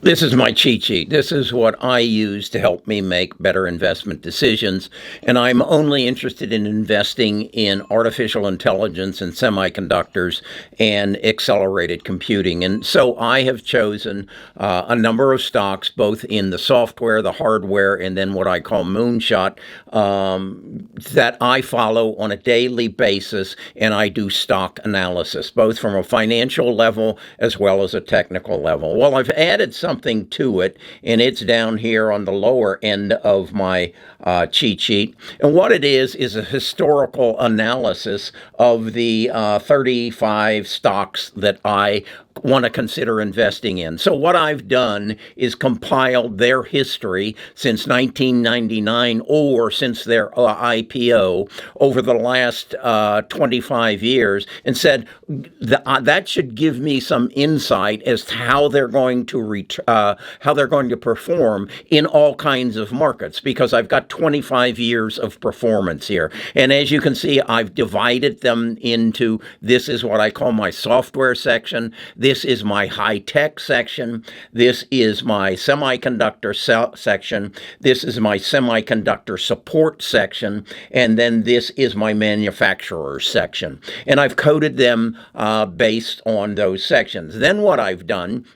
This is my cheat sheet. This is what I use to help me make better investment decisions. And I'm only interested in investing in artificial intelligence and semiconductors and accelerated computing. And so I have chosen a number of stocks, both in the software, the hardware, and then what I call moonshot, that I follow on a daily basis. And I do stock analysis, both from a financial level as well as a technical level. Well, I've added something to it, and it's down here on the lower end of my cheat sheet. And what it is a historical analysis of the 35 stocks that I want to consider investing in. So what I've done is compiled their history since 1999 or since their IPO over the last 25 years and said that should give me some insight as to how they're going to perform in all kinds of markets, because I've got 25 years of performance here. And as you can see, I've divided them into, this is what I call my software section. This is my high-tech section. This is my semiconductor section. This is my semiconductor support section. And then this is my manufacturer section. And I've coded them based on those sections. Then what I've done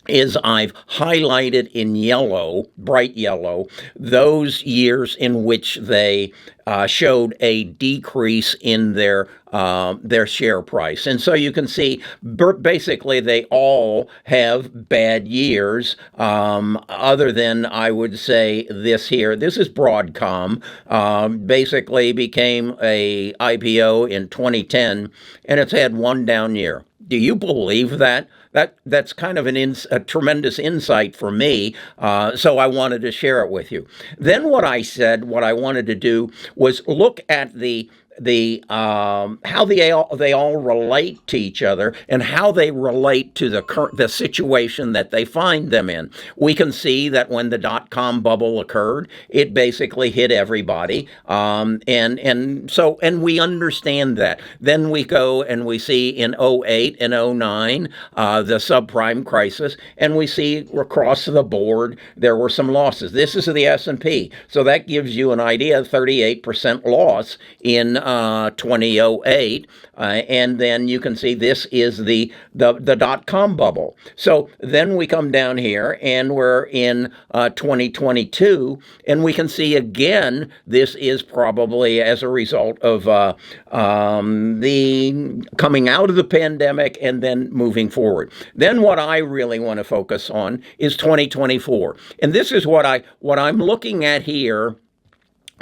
is I've highlighted in yellow, bright yellow, those years in which they showed a decrease in their share price. And so you can see basically they all have bad years, other than, I would say, this here. This is Broadcom, basically became a IPO in 2010, and it's had one down year. Do you believe that? That's kind of a tremendous insight for me, so I wanted to share it with you. Then what I wanted to do was look at how they all relate to each other and how they relate to the situation that they find them in. We can see that when the dot-com bubble occurred, it basically hit everybody, and we understand that. Then we go and we see in '08 and '09 the subprime crisis, and we see across the board there were some losses. This is the S&P, so that gives you an idea: 38% loss in 2008, and then you can see this is the dot-com bubble. So then we come down here and we're in 2022, and we can see again this is probably as a result of the coming out of the pandemic and then moving forward. Then what I really want to focus on is 2024, and this is what I'm looking at here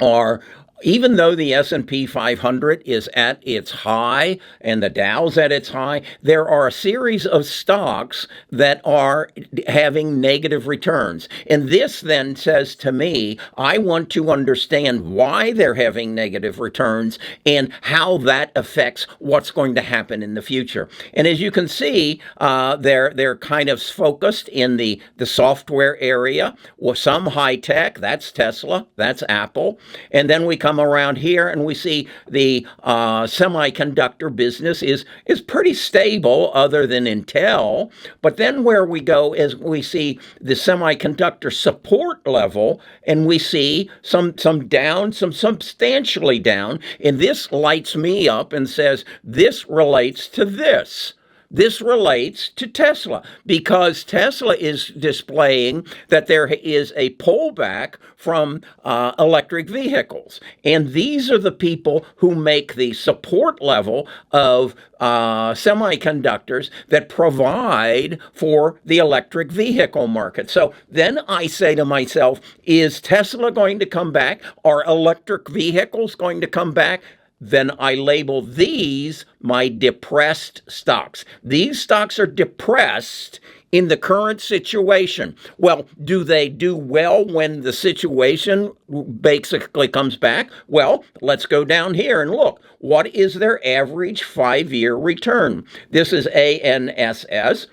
are, even though the S&P 500 is at its high and the Dow's at its high, there are a series of stocks that are having negative returns. And this then says to me, I want to understand why they're having negative returns and how that affects what's going to happen in the future. And as you can see, they're kind of focused in the software area, with some high tech. That's Tesla, that's Apple, and then we come around here and we see the semiconductor business is pretty stable, other than Intel. But then where we go is we see the semiconductor support level, and we see some down, some substantially down, and this lights me up and says this relates to this. This relates to Tesla, because Tesla is displaying that there is a pullback from electric vehicles. And these are the people who make the support level of semiconductors that provide for the electric vehicle market. So then I say to myself, is Tesla going to come back? Are electric vehicles going to come back? Then I label these my depressed stocks. These stocks are depressed in the current situation. Well, do they do well when the situation basically comes back? Well, let's go down here and look. What is their average 5-year return? This is ANSS.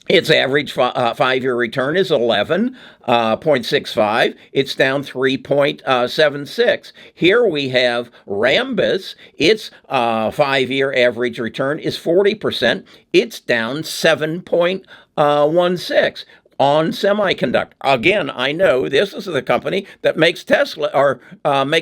Its average 5-year return is 11.65. It's down 3.76. Here we have Rambus. Its 5-year average return is 40%. It's down 7.16. on semiconductor. Again, I know this is the company that makes makes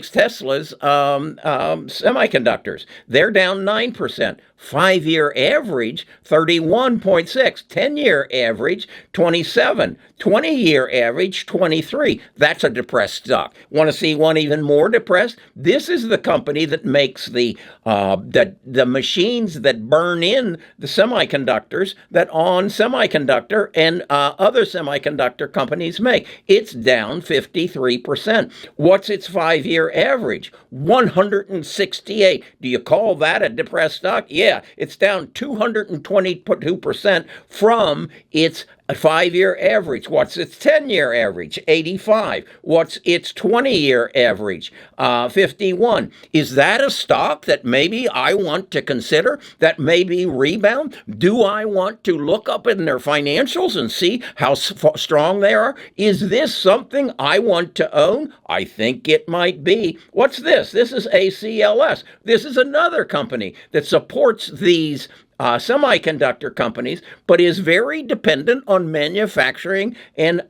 Tesla's semiconductors. They're down 9%. 5-year average 31.6, 10-year average 27, 20-year average 23. That's a depressed stock. Want to see one even more depressed? This is the company that makes the machines that burn in the semiconductors that On Semiconductor and other semiconductor companies make. It's down 53%. What's its 5-year average? 168. Do you call that a depressed stock? Yeah, it's down 222% from its 5-year average. What's its 10-year average? 85. What's its 20-year average? 51. Is that a stock that maybe I want to consider, that maybe rebound? Do I want to look up in their financials and see how strong they are? Is this something I want to own? I think it might be. What's this? This is ACLS. This is another company that supports these semiconductor companies, but is very dependent on manufacturing and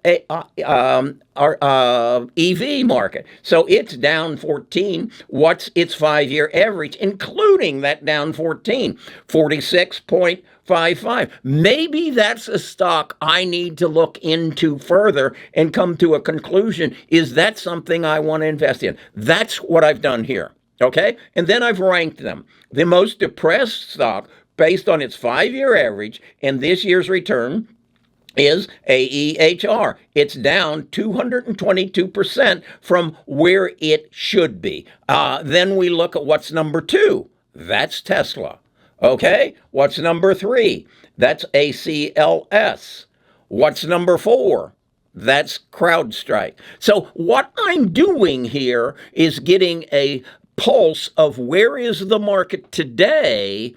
our EV market. So it's down 14. What's its 5-year average, including that down 14? 46.55. Maybe that's a stock I need to look into further and come to a conclusion. Is that something I want to invest in? That's what I've done here. Okay? And then I've ranked them. The most depressed stock based on its 5-year average and this year's return is AEHR. It's down 222% from where it should be. Then we look at what's number 2. That's Tesla. Okay? What's number 3? That's ACLS. What's number 4? That's CrowdStrike. So what I'm doing here is getting a pulse of where is the market today,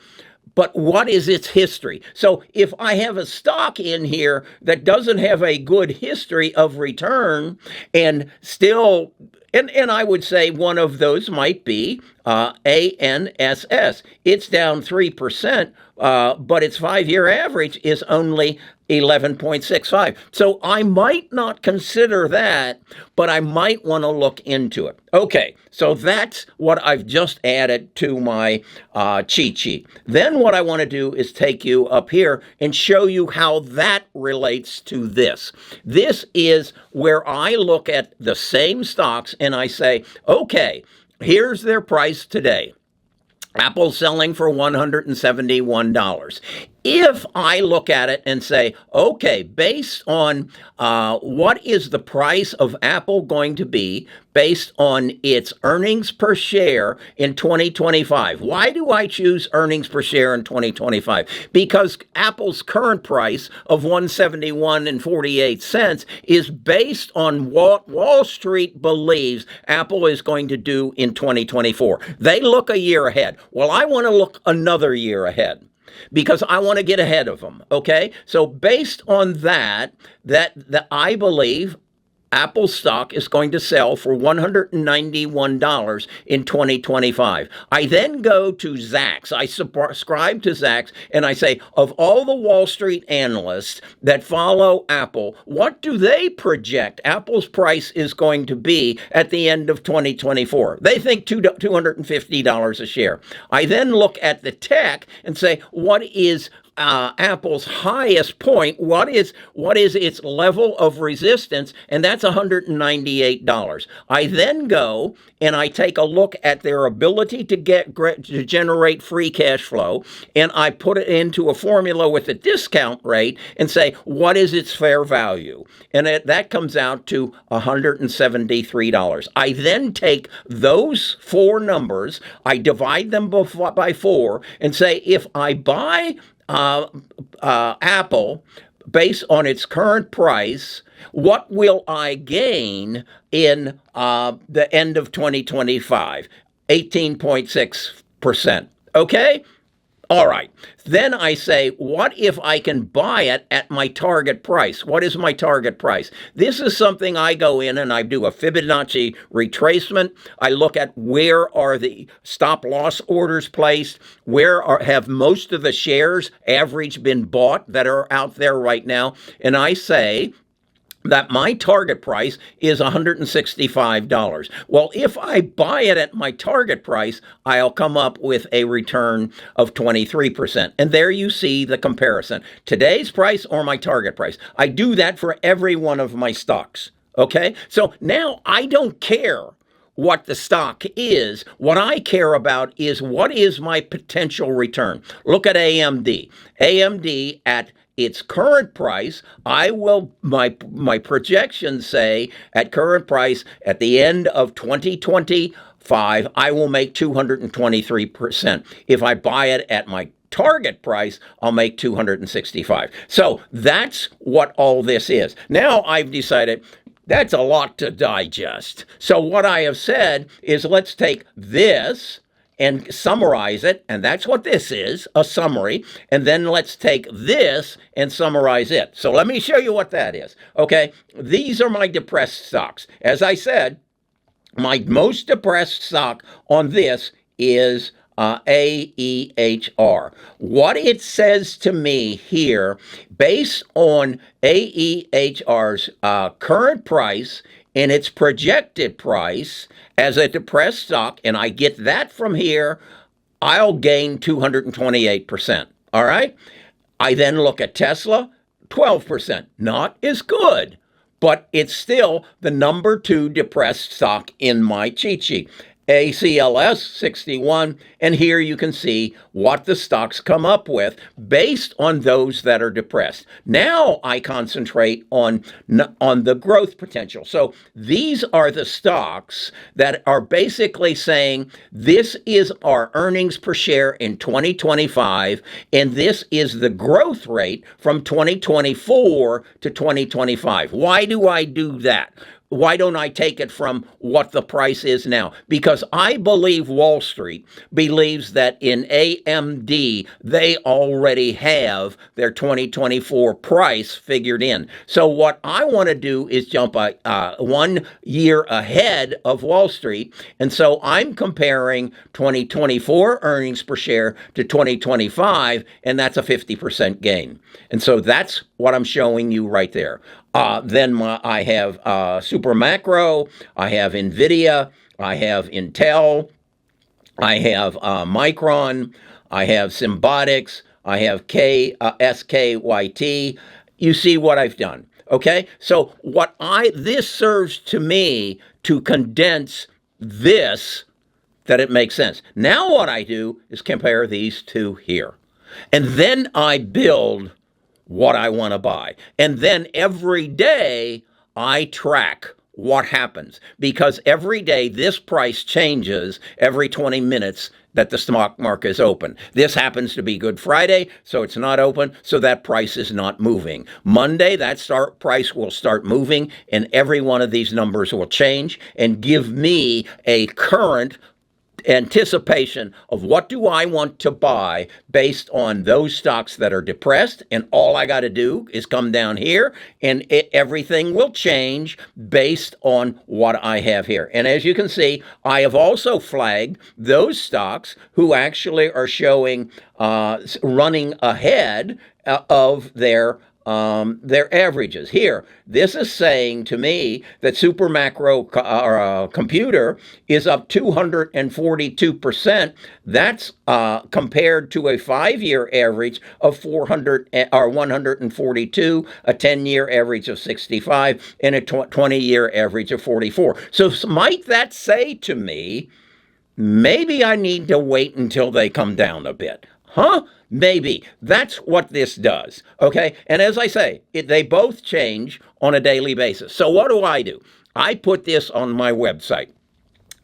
but what is its history? So if I have a stock in here that doesn't have a good history of return and still, and I would say one of those might be ANSS. It's down 3%, but its 5-year average is only 11.65. So I might not consider that, but I might want to look into it. Okay, so that's what I've just added to my cheat sheet. Then what I want to do is take you up here and show you how that relates to this. This is where I look at the same stocks and I say, okay, here's their price today. Apple's selling for $171. If I look at it and say, okay, based on what is the price of Apple going to be based on its earnings per share in 2025? Why do I choose earnings per share in 2025? Because Apple's current price of $171.48 is based on what Wall Street believes Apple is going to do in 2024. They look a year ahead. Well, I want to look another year ahead, because I want to get ahead of them, okay? So based on that I believe Apple stock is going to sell for $191 in 2025. I then go to Zacks. I subscribe to Zacks, and I say, of all the Wall Street analysts that follow Apple, what do they project Apple's price is going to be at the end of 2024? They think $250 a share. I then look at the tech and say, what is Apple's highest point? What is its level of resistance? And that's $198. I then go and I take a look at their ability to generate free cash flow, and I put it into a formula with a discount rate and say, what is its fair value? And that comes out to $173. I then take those 4 numbers, I divide them by 4, and say, if I buy Apple based on its current price, what will I gain in the end of 2025? 18.6%. Okay? All right. Then I say, what if I can buy it at my target price? What is my target price? This is something I go in and I do a Fibonacci retracement. I look at where are the stop loss orders placed, where have most of the shares average been bought that are out there right now. And I say, that my target price is $165. Well, if I buy it at my target price, I'll come up with a return of 23%. And there you see the comparison. Today's price or my target price. I do that for every one of my stocks. Okay? So now I don't care what the stock is. What I care about is what is my potential return. Look at AMD. AMD at its current price, my projections say at current price at the end of 2025, I will make 223%. If I buy it at my target price, I'll make 265. So that's what all this is. Now I've decided that's a lot to digest. So what I have said is let's take this and summarize it, and that's what this is, a summary, and then let's take this and summarize it. So let me show you what that is. Okay, these are my depressed stocks. As I said, my most depressed stock on this is AEHR. What it says to me here, based on AEHR's current price and its projected price as a depressed stock, and I get that from here, I'll gain 228%. All right? I then look at Tesla, 12%. Not as good, but it's still the number 2 depressed stock in my cheat sheet. ACLS 61, and here you can see what the stocks come up with based on those that are depressed. Now I concentrate on the growth potential. So these are the stocks that are basically saying this is our earnings per share in 2025, and this is the growth rate from 2024 to 2025. Why do I do that? Why don't I take it from what the price is now? Because I believe Wall Street believes that in AMD, they already have their 2024 price figured in. So what I want to do is jump 1 year ahead of Wall Street. And so I'm comparing 2024 earnings per share to 2025, and that's a 50% gain. And so that's what I'm showing you right there. Then I have Super Macro, I have NVIDIA, I have Intel, I have Micron, I have Symbotics, I have SKYT. You see what I've done, okay? So this serves to me to condense this, that it makes sense. Now what I do is compare these two here. And then I build what I want to buy. And then every day I track what happens, because every day this price changes every 20 minutes that the stock market is open. This happens to be Good Friday, so it's not open, so that price is not moving. Monday, that price will start moving, and every one of these numbers will change and give me a current anticipation of what do I want to buy based on those stocks that are depressed, and all I got to do is come down here and everything will change based on what I have here. And as you can see, I have also flagged those stocks who actually are showing running ahead of their averages. Here, this is saying to me that Super Macro Computer is up 242%. That's compared to a 5-year average of 142, a 10-year average of 65, and a 20-year average of 44. So might that say to me, maybe I need to wait until they come down a bit? Huh? Maybe. That's what this does, okay? And as I say, they both change on a daily basis. So what do? I put this on my website.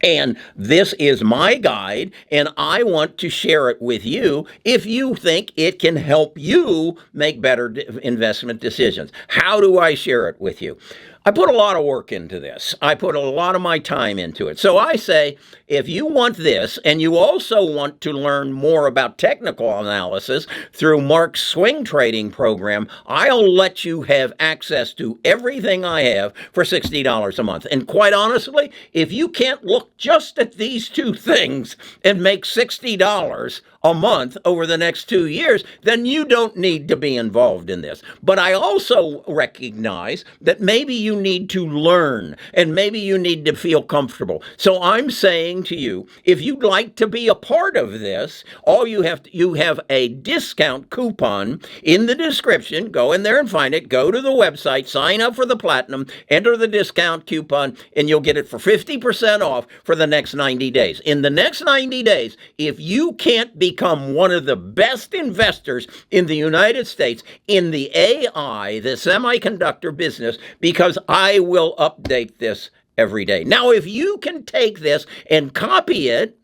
And this is my guide, and I want to share it with you if you think it can help you make better investment decisions. How do I share it with you? I put a lot of work into this. I put a lot of my time into it. So I say, if you want this, and you also want to learn more about technical analysis through Mark's swing trading program, I'll let you have access to everything I have for $60 a month. And quite honestly, if you can't look just at these two things and make $60 a month over the next 2 years, then you don't need to be involved in this. But I also recognize that maybe you need to learn and maybe you need to feel comfortable. So I'm saying to you, if you'd like to be a part of this, all you have a discount coupon in the description. Go in there and find it. Go to the website, sign up for the Platinum, enter the discount coupon, and you'll get it for 50% off for the next 90 days. In the next 90 days, if you can't become one of the best investors in the United States in the AI, the semiconductor business, because I will update this every day. Now, if you can take this and copy it,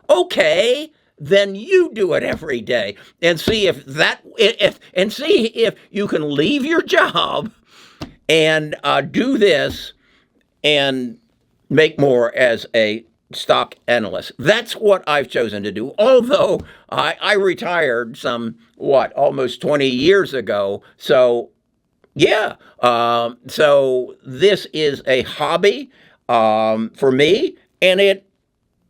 okay, then you do it every day and see if you can leave your job and do this and make more as a stock analyst. That's what I've chosen to do. Although I retired almost 20 years ago. So yeah. So this is a hobby for me, and it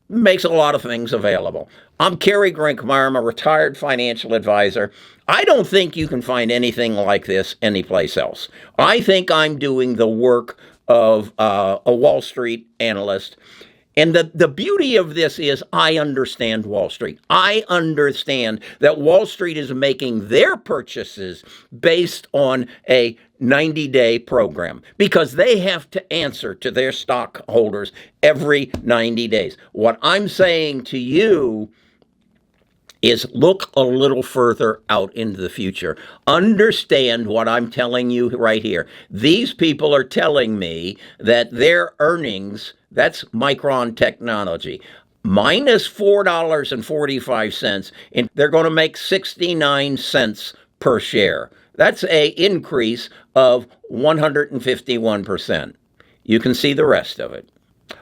makes a lot of things available. I'm Kerry Grinkmeyer. I'm a retired financial advisor. I don't think you can find anything like this anyplace else. I think I'm doing the work of a Wall Street analyst. And the beauty of this is I understand Wall Street. I understand that Wall Street is making their purchases based on a 90-day program because they have to answer to their stockholders every 90 days. What I'm saying to you is look a little further out into the future. Understand what I'm telling you right here. These people are telling me that their earnings, that's Micron Technology, minus $4.45, and they're going to make 69 cents per share. That's an increase of 151%. You can see the rest of it.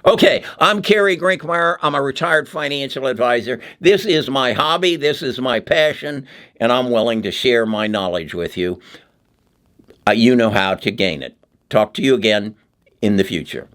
Okay, I'm Kerry Grinkmeyer. I'm a retired financial advisor. This is my hobby. This is my passion, and I'm willing to share my knowledge with you. You know how to gain it. Talk to you again in the future.